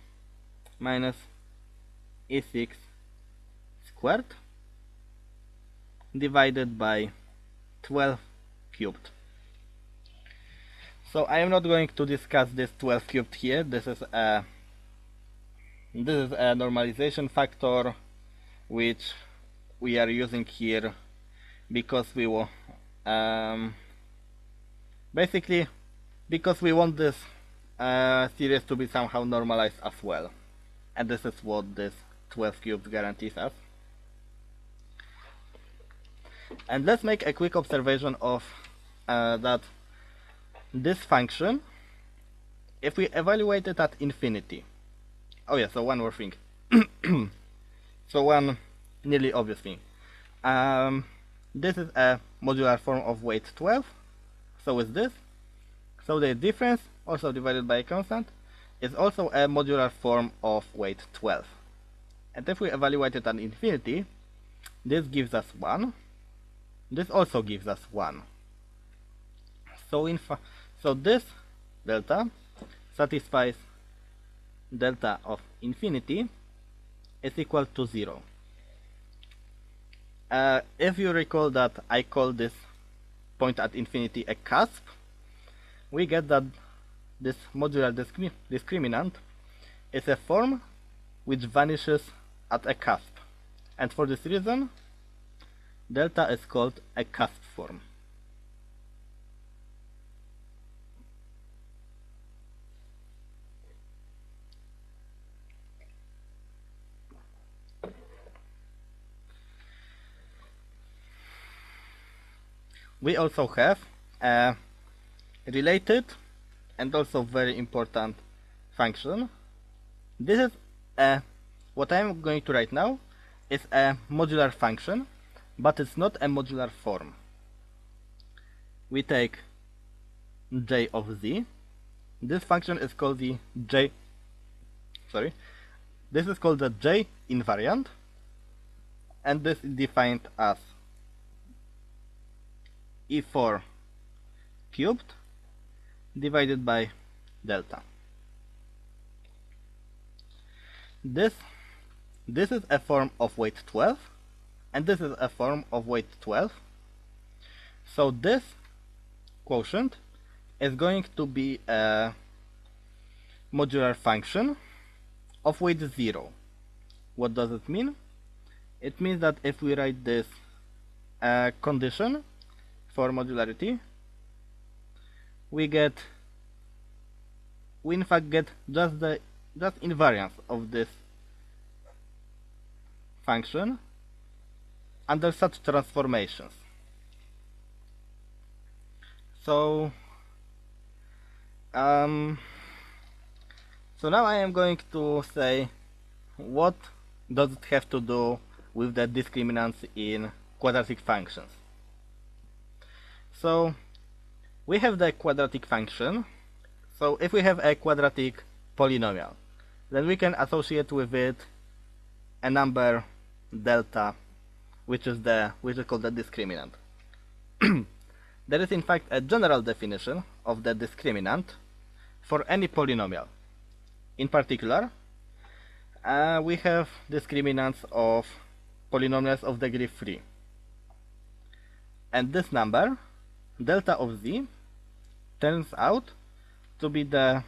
Speaker 1: minus e6 squared divided by 12 cubed. So I am not going to discuss this 12 cubed here. This is a normalization factor which we are using here because we will basically because we want this series to be somehow normalized as well, and this is what this 12 cubed guarantees us. And let's make a quick observation of that this function, if we evaluate it at infinity. Oh yeah, so one more thing. So one nearly obvious thing. This is a modular form of weight 12. So is this. So the difference, also divided by a constant, is also a modular form of weight 12. And if we evaluate it at infinity, this gives us 1. This also gives us 1. So this delta satisfies delta of infinity is equal to 0. If you recall that I call this point at infinity a cusp, we get that this modular discriminant is a form which vanishes at a cusp, and for this reason delta is called a cusp form. We also have a related and also very important function. This is what I'm going to write now is a modular function, but it's not a modular form. We take j of z. This function is called the this is called the j invariant, and this is defined as e4 cubed divided by delta. This is a form of weight 12, and this is a form of weight 12. So this quotient is going to be a modular function of weight 0. What does it mean? It means that if we write this condition for modularity, we in fact get just invariance of this function under such transformations. So so now I am going to say what does it have to do with the discriminants in quadratic functions. So we have the quadratic function. So if we have a quadratic polynomial, then we can associate with it a number delta, which is called the discriminant. There is in fact a general definition of the discriminant for any polynomial. In particular, we have discriminants of polynomials of degree 3. And this number, delta of z, turns out to be the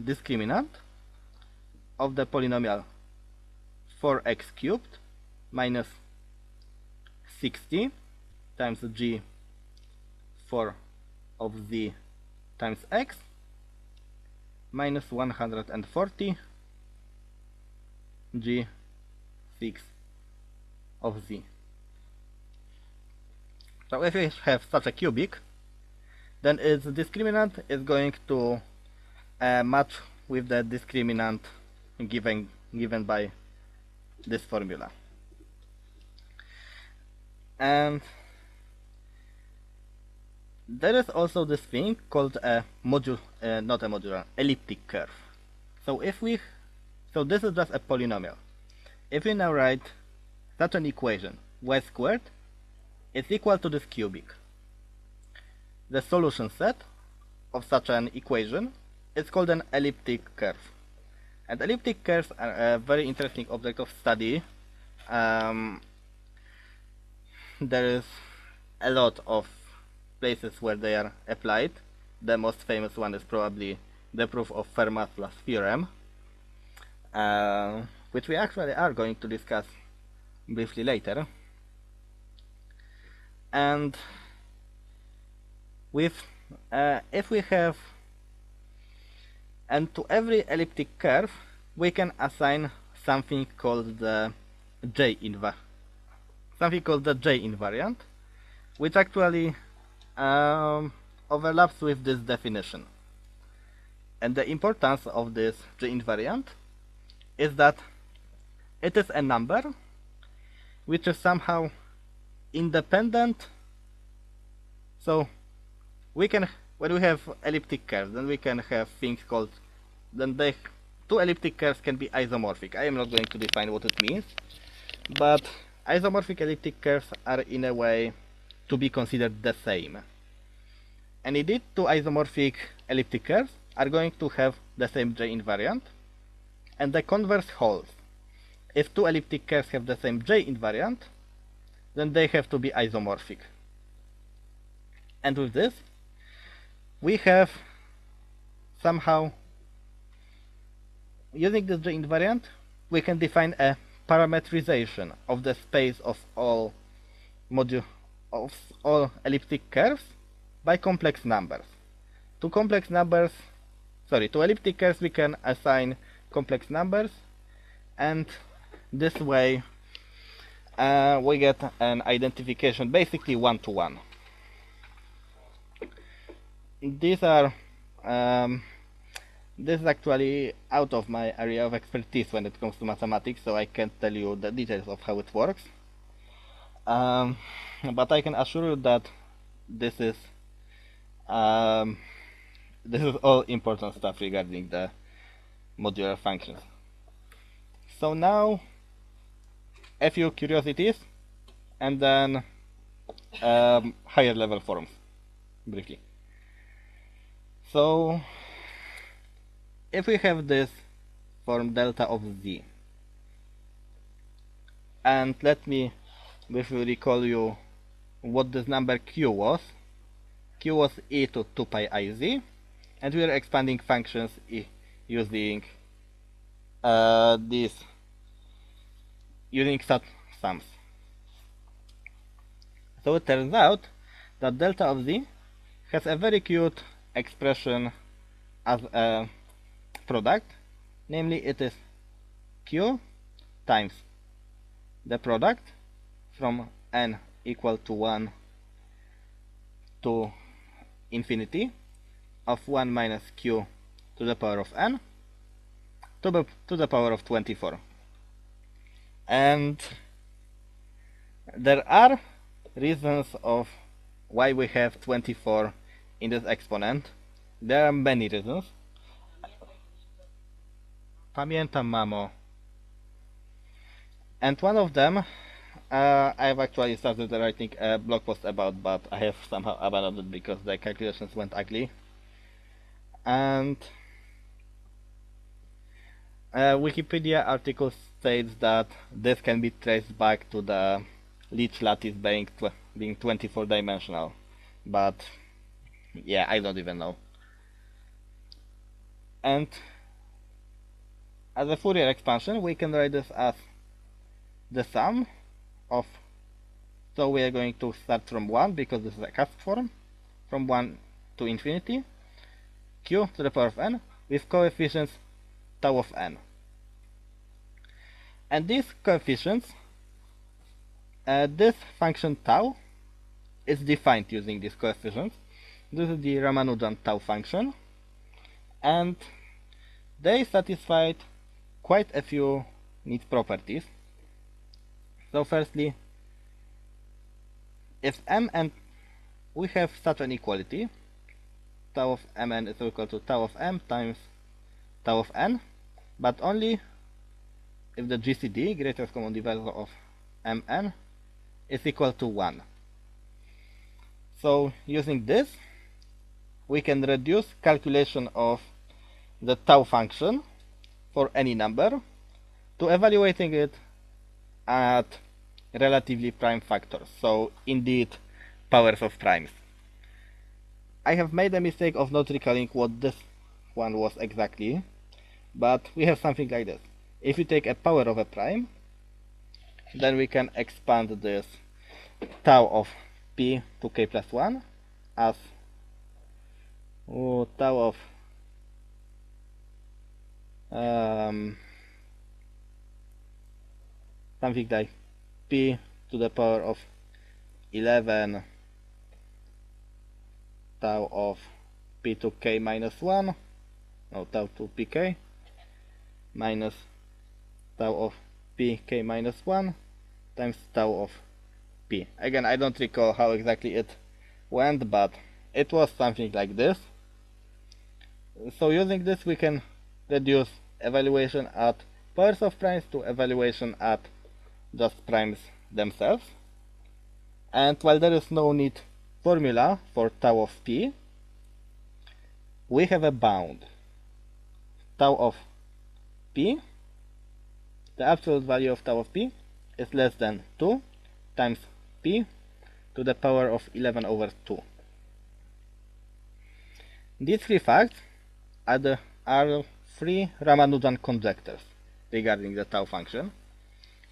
Speaker 1: discriminant of the polynomial 4x cubed minus 60 times g 4 of z times x minus 140 g 6 of z. So if we have such a cubic, then its discriminant is going to match with the discriminant given by this formula. And there is also this thing called a elliptic curve. So this is just a polynomial. If we now write such an equation, y squared is equal to this cubic, the solution set of such an equation is called an elliptic curve. And elliptic curves are a very interesting object of study. There is a lot of places where they are applied. The most famous one is probably the proof of Fermat's last theorem, which we actually are going to discuss briefly later. And if we have, and to every elliptic curve we can assign something called the J invariant, which actually overlaps with this definition. And the importance of this J invariant is that it is a number which is somehow independent. So we can, when we have elliptic curves, then we can have things called, two elliptic curves can be isomorphic. I am not going to define what it means, but isomorphic elliptic curves are in a way to be considered the same. And indeed, two isomorphic elliptic curves are going to have the same J invariant, and the converse holds. If two elliptic curves have the same J invariant, then they have to be isomorphic. And with this, we have somehow, using this J invariant, we can define a parametrization of the space of all elliptic curves by complex numbers. To elliptic curves we can assign complex numbers, and this way we get an identification basically one-to-one. These are this is actually out of my area of expertise when it comes to mathematics, so I can't tell you the details of how it works. But I can assure you that this is all important stuff regarding the modular functions. So now a few curiosities, and then higher level forms briefly. So if we have this form delta of z, and let me briefly recall you what this number q was. Q was e to 2 pi I z, and we are expanding functions using such sums. So it turns out that delta of z has a very cute expression as a product, namely it is q times the product from n equal to 1 to infinity of 1 minus q to the power of n to the power of 24. And there are reasons of why we have 24 in this exponent. There are many reasons. Pamiętam, mamo. And one of them, I've actually started writing a blog post about, but I have somehow abandoned it because the calculations went ugly. And Wikipedia article states that this can be traced back to the Leech lattice being 24 dimensional, but yeah, I don't even know. And as a Fourier expansion, we can write this as the sum of, so we are going to start from 1 because this is a cusp form, from 1 to infinity, q to the power of n with coefficients tau of n. And these coefficients, this function tau is defined using these coefficients. This is the Ramanujan tau function, and they satisfied quite a few neat properties. So firstly, if mn, we have such an equality, tau of mn is equal to tau of m times tau of n, but only if the GCD, greatest common divisor of mn, is equal to 1. So using this, we can reduce calculation of the tau function for any number to evaluating it at relatively prime factors, so indeed powers of primes. I have made a mistake of not recalling what this one was exactly, but we have something like this. If you take a power of a prime, then we can expand this tau of p to k plus 1 as tau of something like p to the power of 11 tau of p to k minus 1, no, tau to pk, minus tau of pk minus 1 times tau of p. Again, I don't recall how exactly it went, but it was something like this. So using this, we can reduce evaluation at powers of primes to evaluation at just primes themselves. And while there is no neat formula for tau of p, we have a bound. Tau of p, the absolute value of tau of p, is less than 2 times p to the power of 11 over 2. These three facts are three Ramanujan conjectures regarding the tau function.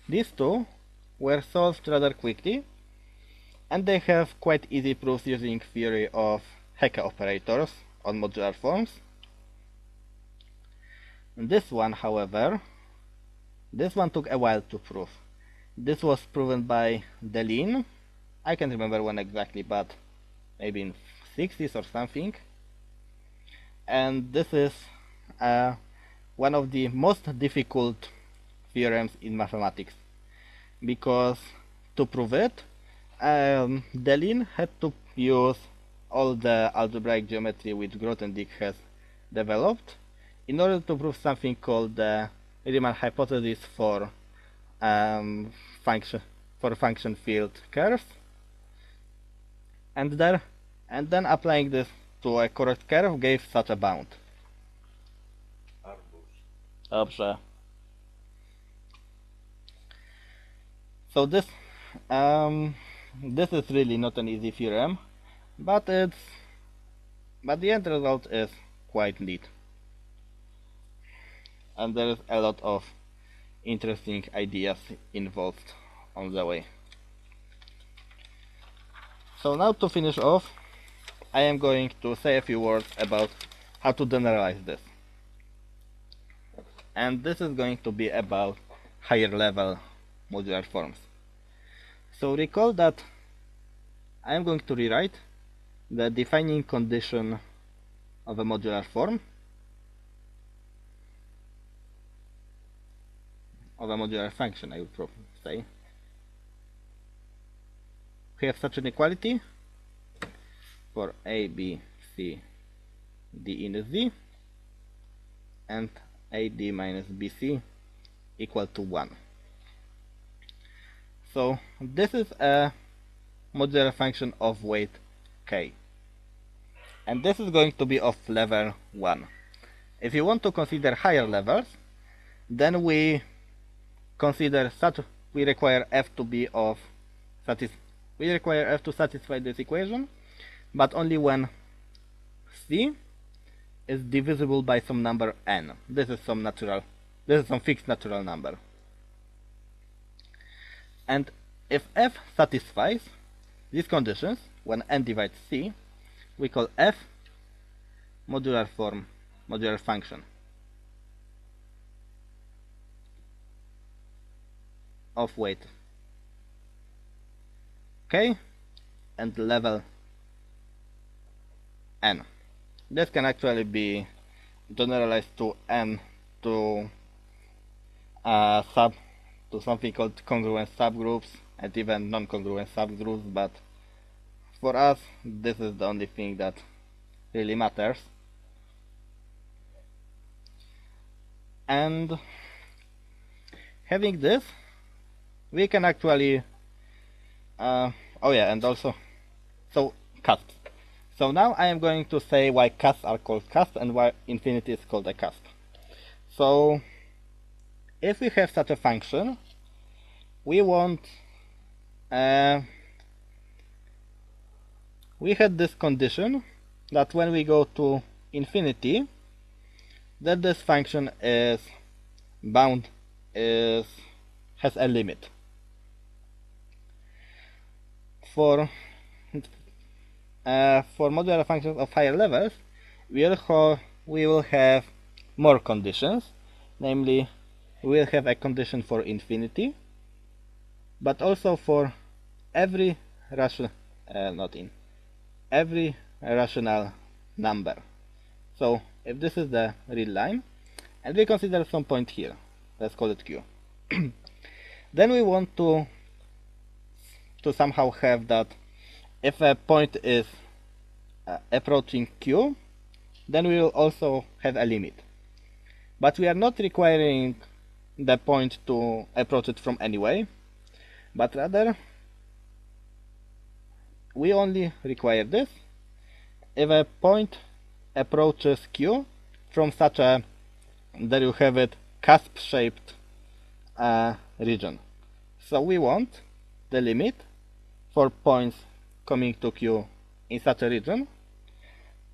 Speaker 1: These two were solved rather quickly, and they have quite easy proofs using theory of Hecke operators on modular forms. This one, however, this one took a while to prove. This was proven by Deligne. I can't remember when exactly, but maybe in 60s or something. And this is one of the most difficult theorems in mathematics, because to prove it, Deligne had to use all the algebraic geometry which Grothendieck has developed in order to prove something called the Riemann hypothesis for function field curves, and then applying this to a correct curve gave such a bound. Dobrze. So this is really not an easy theorem, but the end result is quite neat, and there is a lot of interesting ideas involved on the way. So now, to finish off, I am going to say a few words about how to generalize this, and this is going to be about higher level modular forms. So recall that I am going to rewrite the defining condition of a modular form of a modular function, I would probably say. We have such an equality for a, b, c, d in z, and ad minus bc equal to 1. So this is a modular function of weight k, and this is going to be of level 1. If you want to consider higher levels, then we require f to be of we require f to satisfy this equation, but only when c is divisible by some number n. This is some fixed natural number. And if f satisfies these conditions when n divides c, we call f modular function of weight k and level n. This can actually be generalized to n to something called congruent subgroups and even non-congruent subgroups, but for us this is the only thing that really matters. And having this, we can actually and also cusps. So now I am going to say why cusps are called cusps and why infinity is called a cusp. So if we have such a function, we had this condition that when we go to infinity, that this function has a limit. For modular functions of higher levels, we will have more conditions. Namely, we will have a condition for infinity, but also for every rational number. So if this is the real line, and we consider some point here, let's call it q. Then we want to somehow have that if a point is approaching q, then we will also have a limit. But we are not requiring the point to approach it from any way, but rather we only require this if a point approaches q from such a, there you have it, cusp shaped region. So we want the limit for points coming to q in such a region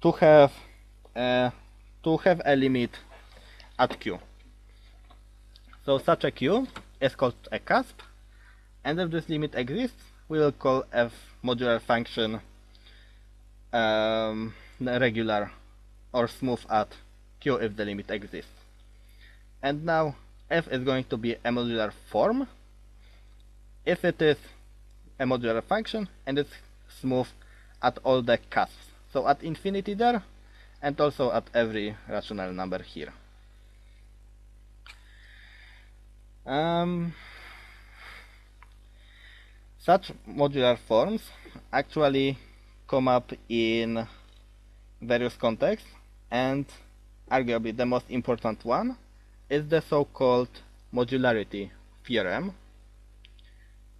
Speaker 1: to have a limit at q. So such a q is called a cusp, and if this limit exists, we will call f modular function regular or smooth at q if the limit exists. And now f is going to be a modular form if it is a modular function and it's smooth at all the cusps. So at infinity there, and also at every rational number here. Such modular forms actually come up in various contexts, and arguably the most important one is the so-called modularity theorem.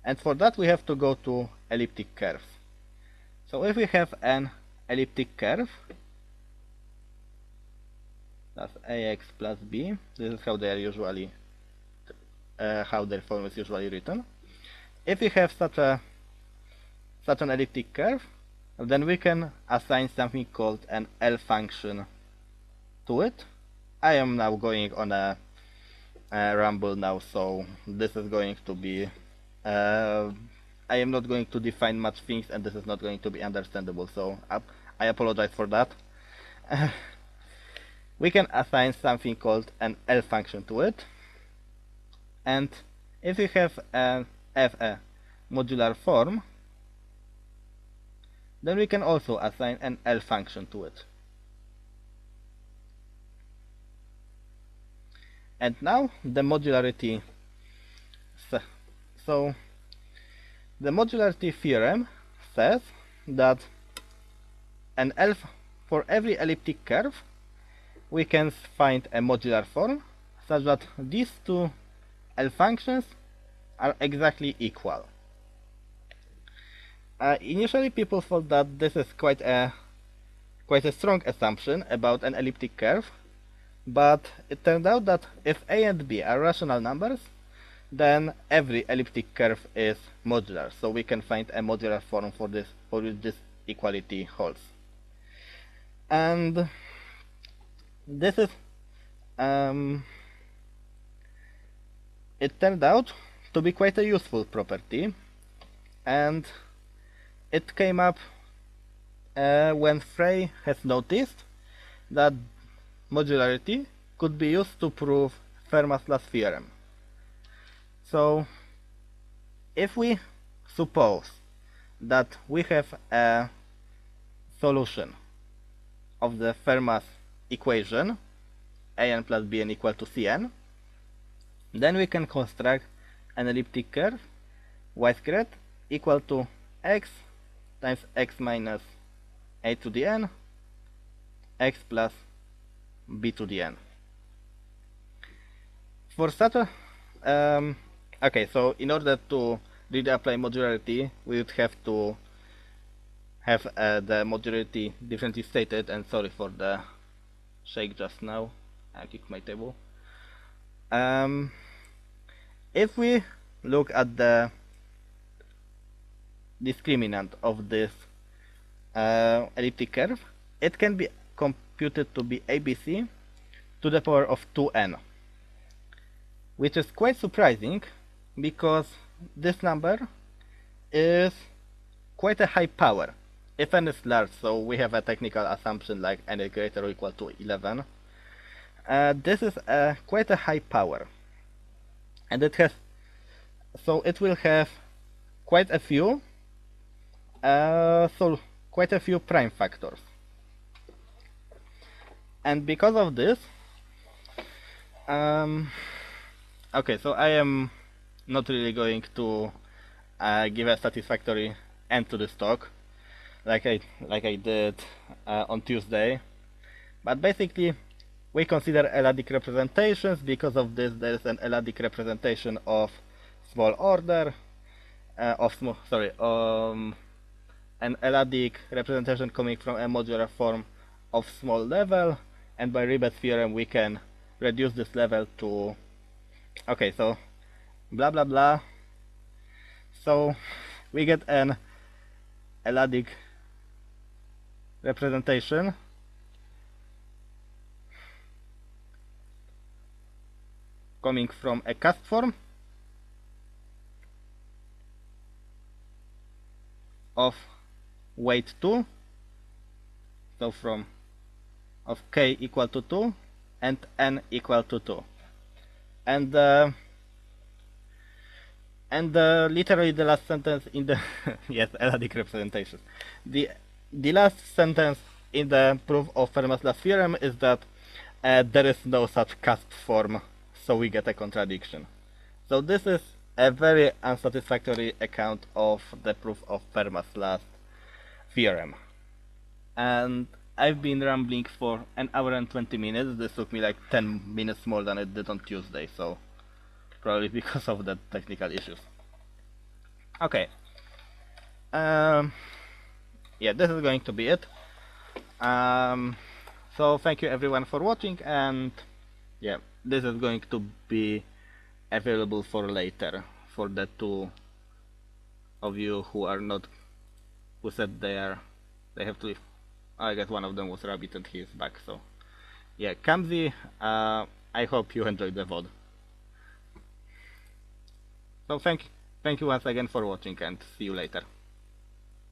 Speaker 1: And for that we have to go to elliptic curves. So if we have an elliptic curve, that's ax plus b, this is how they are usually how their form is usually written. If we have such an elliptic curve, then we can assign something called an L function to it. I am now going on a ramble now, so this is going to be I am not going to define much things, and this is not going to be understandable, so I apologize for that. We can assign something called an L function to it, and if we have a modular form, then we can also assign an L function to it. And now the modularity So the modularity theorem says that for every elliptic curve we can find a modular form such that these two L functions are exactly equal. Initially people thought that this is quite a strong assumption about an elliptic curve, but it turned out that if A and B are rational numbers, then every elliptic curve is modular, so we can find a modular form for which this equality holds. And this is it turned out to be quite a useful property, and it came up when Frey has noticed that modularity could be used to prove Fermat's last theorem. So if we suppose that we have a solution of the Fermat's equation, an plus bn equal to cn, then we can construct an elliptic curve y squared equal to x times x minus a to the n, x plus b to the n. For such a okay, so in order to really apply modularity, we would have to have the modularity differently stated, and sorry for the shake just now, I kicked my table. If we look at the discriminant of this elliptic curve, it can be computed to be abc to the power of 2n, which is quite surprising because this number is quite a high power. If n is large, so we have a technical assumption like n is greater or equal to 11, this is quite a high power, and it will have quite a few prime factors. And because of this, okay, so I am not really going to give a satisfactory end to this talk, like I did on Tuesday. But basically, we consider L-adic representations. Because of this, there is an L-adic representation of small order, an L-adic representation coming from a modular form of small level, and by Ribet's theorem we can reduce this level to, okay, so blah blah blah. So we get an L-adic representation coming from a cast form of weight 2, so of k equal to 2 and n equal to 2, and literally the last sentence in the yes, L-adic representation. The last sentence in the proof of Fermat's last theorem is that there is no such cast form, so we get a contradiction. So this is a very unsatisfactory account of the proof of Fermat's last theorem. And I've been rambling for an hour and 20 minutes. This took me like 10 minutes more than it did on Tuesday, so probably because of the technical issues. Okay. Yeah, this is going to be it. So thank you everyone for watching, and yeah, this is going to be available for later for the two of you who said they have to leave. I guess one of them was Rabbit and he is back, so yeah, Kamzi, I hope you enjoyed the VOD. So thank you once again for watching, and see you later.